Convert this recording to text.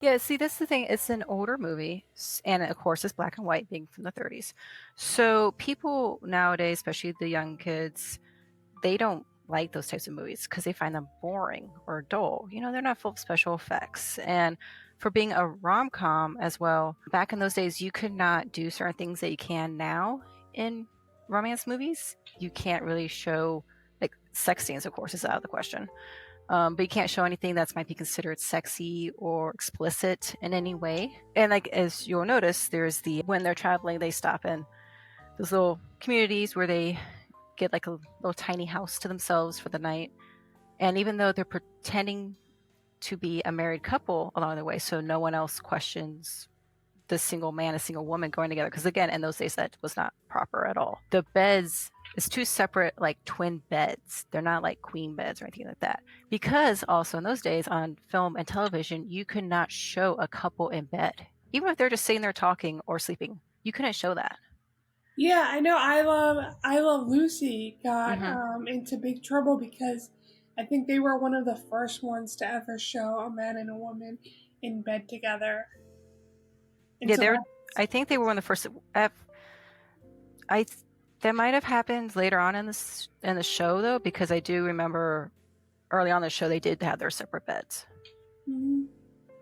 Yeah, see, that's the thing. It's an older movie, and of course, it's black and white, being from the 30s. So people nowadays, especially the young kids, they don't like those types of movies because they find them boring or dull. They're not full of special effects. And for being a rom-com as well, back in those days, you could not do certain things that you can now in romance movies. You can't really show, like, sex scenes, of course, is out of the question. But you can't show anything that might be considered sexy or explicit in any way. And like as you'll notice, there's the when they're traveling, they stop in those little communities where they get like a little tiny house to themselves for the night. And even though they're pretending to be a married couple along the way, so no one else questions the single man and single woman going together. Because again, in those days, that was not proper at all. The beds is two separate, like, twin beds. They're not like queen beds or anything like that. Because also in those days on film and television, you could not show a couple in bed, even if they're just sitting there talking or sleeping. You couldn't show that. Yeah, I know. I Love Lucy got Hmm. into big trouble because I think they were one of the first ones to ever show a man and a woman in bed together. And Yeah, so they're. that, I think they were one of the first. I that might have happened later on in the show though, because I do remember early on in the show they did have their separate beds. Mhm.